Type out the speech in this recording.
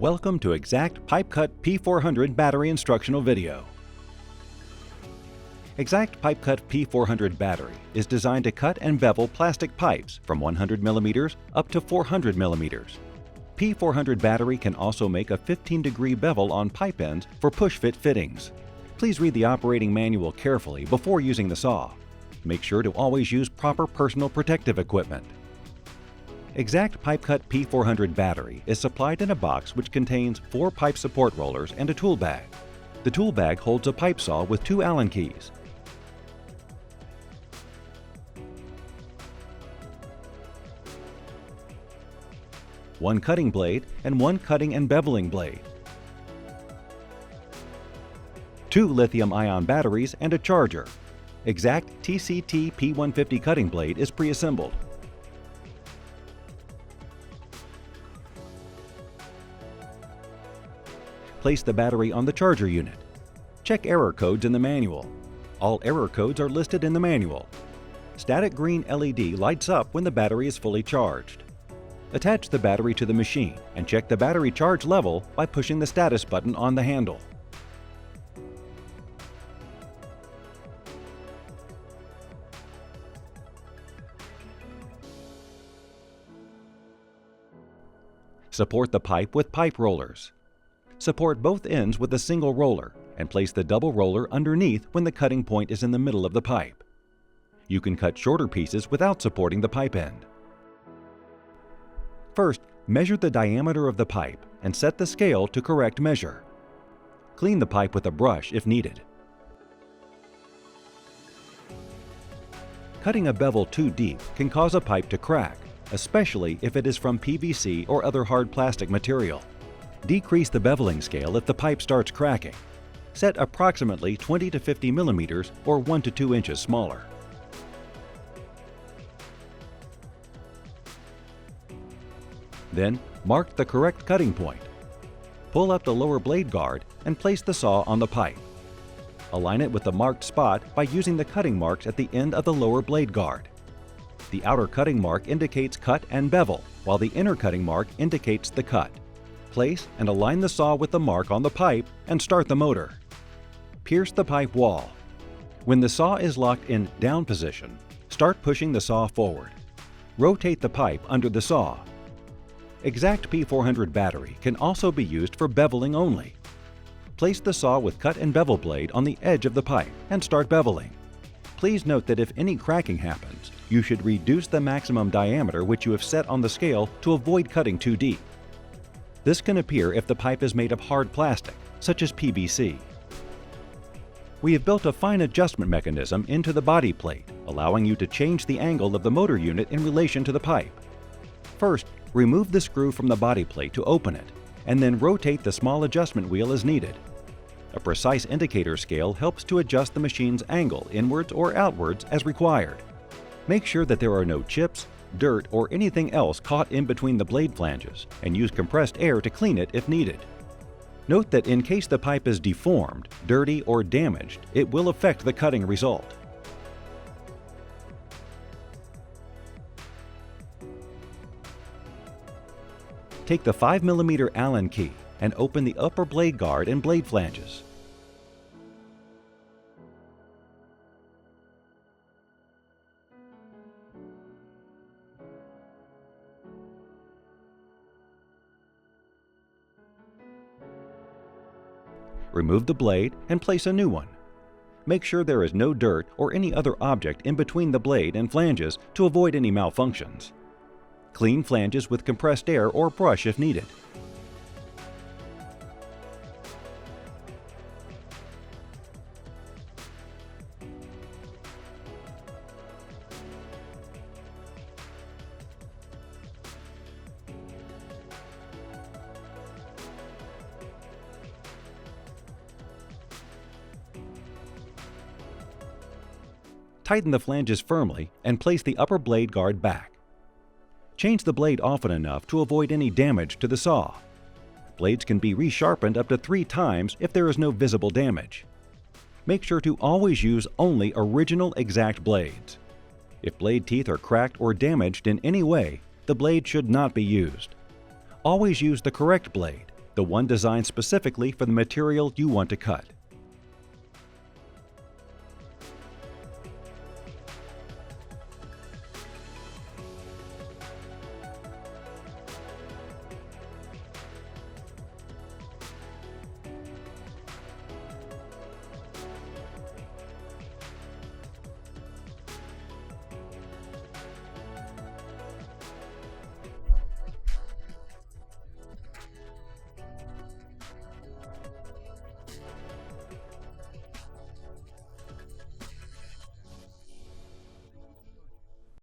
Welcome to Exact PipeCut P400 Battery instructional video. Exact PipeCut P400 Battery is designed to cut and bevel plastic pipes from 100 millimeters up to 400 millimeters. P400 Battery can also make a 15-degree bevel on pipe ends for push-fit fittings. Please read the operating manual carefully before using the saw. Make sure to always use proper personal protective equipment. Exact PipeCut P400 Battery is supplied in a box which contains 4 pipe support rollers and a tool bag. The tool bag holds a pipe saw with 2 Allen keys. One cutting blade and 1 cutting and beveling blade. 2 lithium-ion batteries and a charger. Exact TCT P150 cutting blade is pre-assembled. Place the battery on the charger unit. Check error codes in the manual. All error codes are listed in the manual. Static green LED lights up when the battery is fully charged. Attach the battery to the machine and check the battery charge level by pushing the status button on the handle. Support the pipe with pipe rollers. Support both ends with a single roller and place the double roller underneath when the cutting point is in the middle of the pipe. You can cut shorter pieces without supporting the pipe end. First, measure the diameter of the pipe and set the scale to correct measure. Clean the pipe with a brush if needed. Cutting a bevel too deep can cause a pipe to crack, especially if it is from PVC or other hard plastic material. Decrease the beveling scale if the pipe starts cracking. Set approximately 20 to 50 millimeters or 1 to 2 inches smaller. Then, mark the correct cutting point. Pull up the lower blade guard and place the saw on the pipe. Align it with the marked spot by using the cutting marks at the end of the lower blade guard. The outer cutting mark indicates cut and bevel, while the inner cutting mark indicates the cut. Place and align the saw with the mark on the pipe and start the motor. Pierce the pipe wall. When the saw is locked in down position, start pushing the saw forward. Rotate the pipe under the saw. Exact P400 Battery can also be used for beveling only. Place the saw with cut and bevel blade on the edge of the pipe and start beveling. Please note that if any cracking happens, you should reduce the maximum diameter which you have set on the scale to avoid cutting too deep. This can appear if the pipe is made of hard plastic, such as PVC. We have built a fine adjustment mechanism into the body plate, allowing you to change the angle of the motor unit in relation to the pipe. First, remove the screw from the body plate to open it, and then rotate the small adjustment wheel as needed. A precise indicator scale helps to adjust the machine's angle inwards or outwards as required. Make sure that there are no chips, dirt, or anything else caught in between the blade flanges, and use compressed air to clean it if needed. Note that in case the pipe is deformed, dirty, or damaged, it will affect the cutting result. Take the 5mm Allen key and open the upper blade guard and blade flanges. Remove the blade and place a new one. Make sure there is no dirt or any other object in between the blade and flanges to avoid any malfunctions. Clean flanges with compressed air or brush if needed. Tighten the flanges firmly and place the upper blade guard back. Change the blade often enough to avoid any damage to the saw. Blades can be resharpened up to 3 times if there is no visible damage. Make sure to always use only original Exact blades. If blade teeth are cracked or damaged in any way, the blade should not be used. Always use the correct blade, the one designed specifically for the material you want to cut.